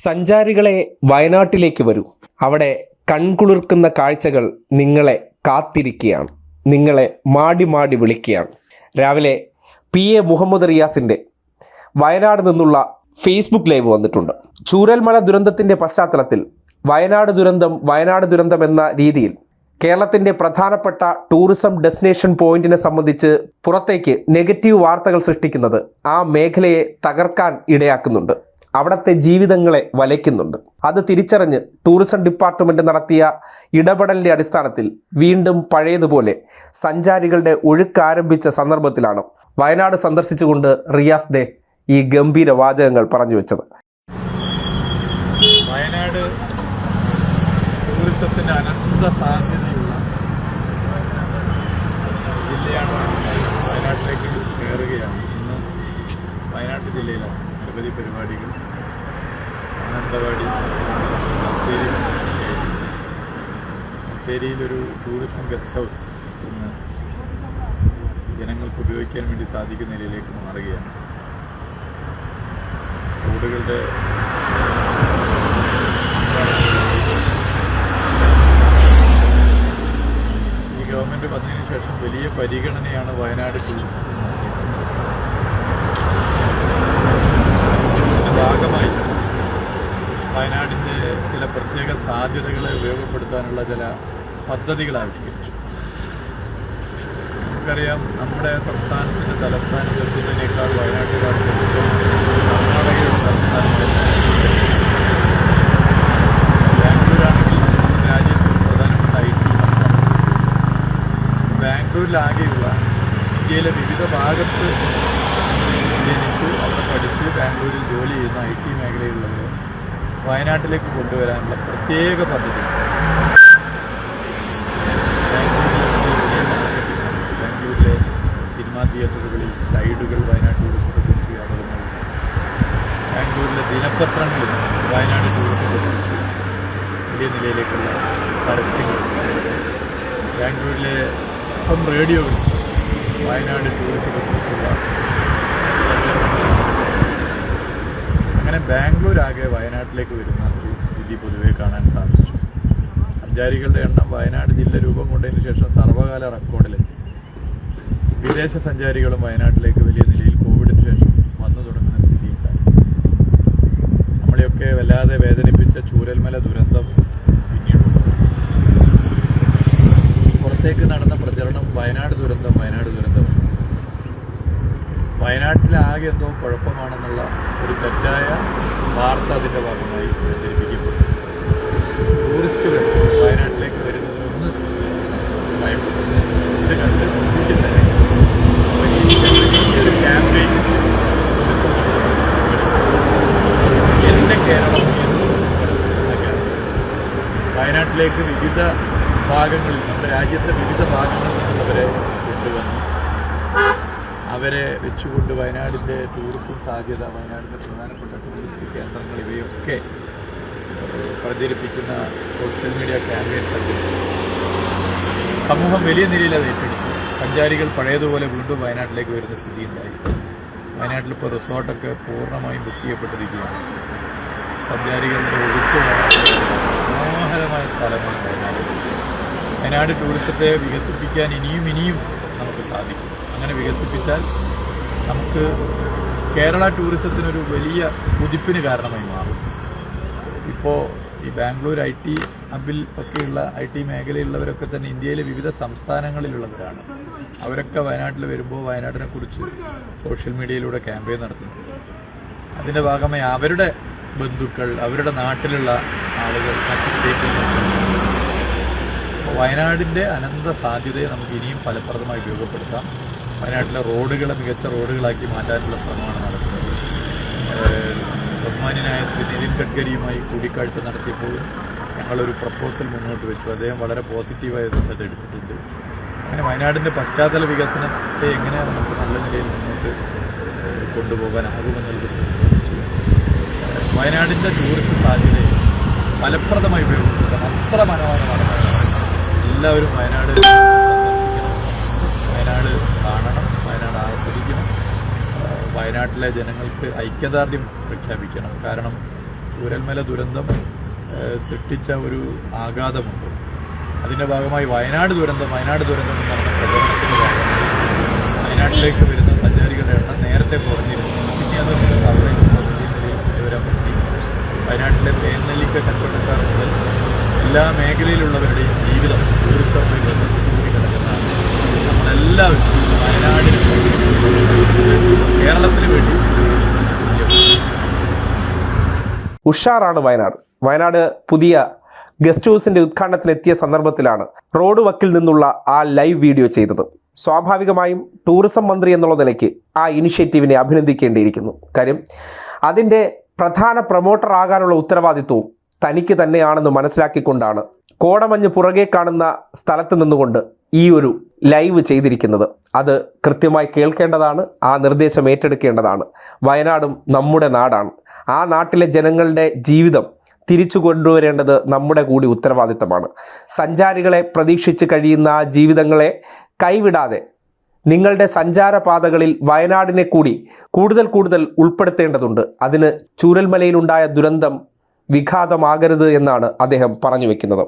സഞ്ചാരികളെ വയനാട്ടിലേക്ക് വരൂ. അവിടെ കൺകുളിർക്കുന്ന കാഴ്ചകൾ നിങ്ങളെ കാത്തിരിക്കുകയാണ്, നിങ്ങളെ മാടി മാടി വിളിക്കുകയാണ്. രാവിലെ PA മുഹമ്മദ് റിയാസിൻ്റെ വയനാട് നിന്നുള്ള ഫേസ്ബുക്ക് ലൈവ് വന്നിട്ടുണ്ട്. ചൂരൽമല ദുരന്തത്തിൻ്റെ പശ്ചാത്തലത്തിൽ വയനാട് ദുരന്തം എന്ന രീതിയിൽ കേരളത്തിൻ്റെ പ്രധാനപ്പെട്ട ടൂറിസം ഡെസ്റ്റിനേഷൻ പോയിന്റിനെ സംബന്ധിച്ച് പുറത്തേക്ക് നെഗറ്റീവ് വാർത്തകൾ സൃഷ്ടിക്കുന്നത് ആ മേഖലയെ തകർക്കാൻ ഇടയാക്കുന്നുണ്ട്, അവിടുത്തെ ജീവിതങ്ങളെ വലയ്ക്കുന്നുണ്ട്. അത് തിരിച്ചറിഞ്ഞ് ടൂറിസം ഡിപ്പാർട്ട്മെൻറ്റ് നടത്തിയ ഇടപെടലിൻ്റെ അടിസ്ഥാനത്തിൽ വീണ്ടും പഴയതുപോലെ സഞ്ചാരികളുടെ ഒഴുക്ക് ആരംഭിച്ച സന്ദർഭത്തിലാണ് വയനാട് സന്ദർശിച്ചുകൊണ്ട് റിയാസ് ദേ ഈ ഗംഭീര വാചകങ്ങൾ പറഞ്ഞു വെച്ചത്. വയനാട് ടൂറിസത്തിന് അനന്ത സാധ്യതയുള്ള ജില്ലയാണ്. വയനാട്ടിലേക്ക് കയറുകയാണ്. ഇന്ന് വയനാട് ജില്ലയിലാണ് നിരവധി പരിപാടികൾ. മാനന്തവാടി, ബത്തേരിയിലൊരു ടൂറിസം ഗസ്റ്റ് ഹൗസ് ഇന്ന് ജനങ്ങൾക്ക് ഉപയോഗിക്കാൻ വേണ്ടി സാധിക്കുന്ന നിലയിലേക്ക് മാറുകയാണ്. റോഡുകളുടെ ഈ ഗവൺമെൻറ് വന്നതിന് ശേഷം വലിയ പരിഗണനയാണ് വയനാട് ടൂറിസം. ഭാഗമായി വയനാടിൻ്റെ ചില പ്രത്യേക സാധ്യതകളെ ഉപയോഗപ്പെടുത്താനുള്ള ചില പദ്ധതികൾ ആവിഷ്കരിച്ചു. നമുക്കറിയാം, നമ്മുടെ സംസ്ഥാനത്തിൻ്റെ തലസ്ഥാനം ഉയർത്തുന്നതിനേക്കാൾ വയനാട്ടിലാണ് കർണാടകയുടെ തലസ്ഥാനമായ ബാംഗ്ലൂരാണെങ്കിൽ രാജ്യത്ത് പ്രധാനപ്പെട്ട IT ബാംഗ്ലൂരിലാകെയുള്ള ഇന്ത്യയിലെ വിവിധ ഭാഗത്ത് ജനിച്ച് അവിടെ പഠിച്ച് ബാംഗ്ലൂരിൽ ജോലി ചെയ്യുന്ന IT മേഖലയിലുള്ളവർ വയനാട്ടിലേക്ക് കൊണ്ടുവരാനുള്ള പ്രത്യേക പദ്ധതി. ബാംഗ്ലൂരിലെ സിനിമാ തിയേറ്ററുകളിൽ സ്ലൈഡുകൾ വയനാട് ടൂറിസത്തെക്കുറിച്ച് വ്യാപകമായി. ബാംഗ്ലൂരിലെ ദിനപത്രങ്ങളിൽ വയനാട് ടൂറിസത്തെക്കുറിച്ച് വലിയ നിലയിലേക്കുള്ള പരസ്യങ്ങൾ. ബാംഗ്ലൂരിലെ FM റേഡിയോകളിൽ വയനാട് ടൂറിസത്തെക്കുറിച്ചുള്ള അങ്ങനെ ബാംഗ്ലൂരാകെ വയനാട്ടിലേക്ക് വരുന്ന ഒരു സ്ഥിതി പൊതുവെ കാണാൻ സാധിച്ചു. സഞ്ചാരികളുടെ എണ്ണം വയനാട് ജില്ല രൂപം കൊണ്ടതിന് ശേഷം സർവ്വകാല റെക്കോർഡിലെത്തി. വിദേശ സഞ്ചാരികളും വയനാട്ടിലേക്ക് വലിയ നിലയിൽ കോവിഡിന് ശേഷം വന്നു തുടങ്ങുന്ന സ്ഥിതിയുണ്ടായി. നമ്മളെയൊക്കെ വല്ലാതെ വേദനിപ്പിച്ച ചൂരൽമല ദുരന്തം പിന്നീട് പുറത്തേക്ക് നടന്ന പ്രചരണം വയനാട് ദുരന്തം. വയനാട്ടിലാകെ എന്തോ കുഴപ്പമാണെന്നുള്ള ഒരു തെറ്റായ വാർത്ത അതിൻ്റെ ഭാഗമായി പ്രചരിപ്പിക്കപ്പെട്ടു. ടൂറിസ്റ്റുകൾ വയനാട്ടിലേക്ക് വരുന്നതിനൊന്ന് ഭയപ്പെടുന്നു. ഇത് കണ്ട് വലിയൊരു ക്യാമ്പയിൻ എൻ്റെ കേരളം വയനാട്ടിലേക്ക് വിവിധ ഭാഗങ്ങളിൽ, നമ്മുടെ രാജ്യത്തെ വിവിധ ഭാഗങ്ങളിൽ നിന്നുള്ളവരെ കൊണ്ടുവന്നു അവരെ വെച്ചുകൊണ്ട് വയനാടിൻ്റെ ടൂറിസം സാധ്യത, വയനാടിൻ്റെ പ്രധാനപ്പെട്ട ടൂറിസ്റ്റ് കേന്ദ്രങ്ങൾ ഇവയൊക്കെ പ്രചരിപ്പിക്കുന്ന സോഷ്യൽ മീഡിയ ക്യാമ്പയിൻ സമൂഹം വലിയ നിലയിൽ അത് ഏറ്റെടുത്തു. സഞ്ചാരികൾ പഴയതുപോലെ വീണ്ടും വയനാട്ടിലേക്ക് വരുന്ന സ്ഥിതി ഉണ്ടായി. വയനാട്ടിലിപ്പോൾ റിസോർട്ടൊക്കെ പൂർണ്ണമായും ബുക്ക് ചെയ്യപ്പെട്ടിരിക്കുകയാണ്. സഞ്ചാരികളുടെ ഒഴുക്ക് മനോഹരമായ സ്ഥലമാണ് വയനാട്. വയനാട് ടൂറിസത്തെ വികസിപ്പിക്കാൻ ഇനിയും നമുക്ക് സാധിക്കും. അങ്ങനെ വികസിപ്പിച്ചാൽ നമുക്ക് കേരള ടൂറിസത്തിനൊരു വലിയ കുതിപ്പിന് കാരണമായി മാറും. ഇപ്പോൾ ഈ ബാംഗ്ലൂർ IT ഹബിൽ ഒക്കെയുള്ള IT മേഖലയിലുള്ളവരൊക്കെ തന്നെ ഇന്ത്യയിലെ വിവിധ സംസ്ഥാനങ്ങളിലുള്ളവരാണ്. അവരൊക്കെ വയനാട്ടിൽ വരുമ്പോൾ വയനാടിനെക്കുറിച്ച് സോഷ്യൽ മീഡിയയിലൂടെ ക്യാമ്പയിൻ നടത്തുന്നു. അതിൻ്റെ ഭാഗമായി അവരുടെ ബന്ധുക്കൾ, അവരുടെ നാട്ടിലുള്ള ആളുകൾ മറ്റ് സ്റ്റേറ്റിൽ വയനാടിൻ്റെ അനന്ത സാധ്യതയെ നമുക്ക് ഇനിയും ഫലപ്രദമായി ഉപയോഗപ്പെടുത്താം. വയനാട്ടിലെ റോഡുകളെ മികച്ച റോഡുകളാക്കി മാറ്റാനുള്ള ശ്രമമാണ് നടത്തുന്നത്. ബഹുമാന്യനായ ശ്രീ നിതിൻ ഗഡ്കരിയുമായി കൂടിക്കാഴ്ച നടത്തിയപ്പോൾ ഞങ്ങളൊരു പ്രപ്പോസൽ മുന്നോട്ട് വെച്ചു. അദ്ദേഹം വളരെ പോസിറ്റീവായി അത് എടുത്തിട്ടുണ്ട്. അങ്ങനെ വയനാടിൻ്റെ പശ്ചാത്തല വികസനത്തെ എങ്ങനെ നമുക്ക് നല്ല നിലയിൽ മുന്നോട്ട് കൊണ്ടുപോകാനാകുമെന്നുള്ളത് വയനാടിൻ്റെ ടൂറിസം സാധ്യതയെ ഫലപ്രദമായി ഉപയോഗപ്പെടുത്താൻ അത്ര മനോഹരമാണ്. എല്ലാവരും വയനാട് സന്ദർശിക്കണം, വയനാട് കാണണം, വയനാട് ആസ്വദിക്കണം. വയനാട്ടിലെ ജനങ്ങൾക്ക് ഐക്യദാർഢ്യം പ്രഖ്യാപിക്കണം. കാരണം ചൂരൽമല ദുരന്തം സൃഷ്ടിച്ച ഒരു ആഘാതമുണ്ട്. അതിൻ്റെ ഭാഗമായി വയനാട് ദുരന്തം എന്ന് പറഞ്ഞ പ്രചരണത്തിൻ്റെ ഭാഗമായി വയനാട്ടിലേക്ക് വരുന്ന സഞ്ചാരികളുടെ എണ്ണം നേരത്തെ കുറഞ്ഞിരുന്നു. പിന്നെ അത് വിവരം പറ്റി വയനാട്ടിലെ തേൻനെല്ലിക്ക കച്ചവടക്കാർ മുതൽ എല്ലാ മേഖലയിലുള്ളവരുടെയും ജീവിതം ടൂറിസവുമായി ബന്ധപ്പെട്ടുകൂടി കിടക്കുന്നതാണ്. നമ്മളെല്ലാവരും വയനാടിന് കേരളത്തിന് വേണ്ടി ഉഷാറാണ് വയനാട് പുതിയ ഗസ്റ്റ് ഹൗസിന്റെ ഉദ്ഘാടനത്തിനെത്തിയ സന്ദർഭത്തിലാണ് റോഡ് വക്കിൽ നിന്നുള്ള ആ ലൈവ് വീഡിയോ ചെയ്തത്. സ്വാഭാവികമായും ടൂറിസം മന്ത്രി എന്നുള്ള നിലയ്ക്ക് ആ ഇനിഷ്യേറ്റീവിനെ അഭിനന്ദിക്കേണ്ടിയിരിക്കുന്നു. കാര്യം അതിൻ്റെ പ്രധാന പ്രൊമോട്ടർ ആകാനുള്ള ഉത്തരവാദിത്വവും തനിക്ക് തന്നെയാണെന്ന് മനസ്സിലാക്കിക്കൊണ്ടാണ് കോടമഞ്ഞ് പുറകെ കാണുന്ന സ്ഥലത്ത് നിന്നുകൊണ്ട് ഈ ഒരു ലൈവ് ചെയ്തിരിക്കുന്നത്. അത് കൃത്യമായി കേൾക്കേണ്ടതാണ്, ആ നിർദ്ദേശം ഏറ്റെടുക്കേണ്ടതാണ്. വയനാടും നമ്മുടെ നാടാണ്. ആ നാട്ടിലെ ജനങ്ങളുടെ ജീവിതം തിരിച്ചു കൊണ്ടുവരേണ്ടത് നമ്മുടെ കൂടി ഉത്തരവാദിത്തമാണ്. സഞ്ചാരികളെ പ്രതീക്ഷിച്ച് കഴിയുന്ന ആ ജീവിതങ്ങളെ കൈവിടാതെ നിങ്ങളുടെ സഞ്ചാരപാതകളിൽ വയനാടിനെ കൂടി കൂടുതൽ ഉൾപ്പെടുത്തേണ്ടതുണ്ട്. അതിന് ചൂരൽമലയിലുണ്ടായ ദുരന്തം വിഘാതമാകരുത് എന്നാണ് അദ്ദേഹം പറഞ്ഞു വയ്ക്കുന്നത്.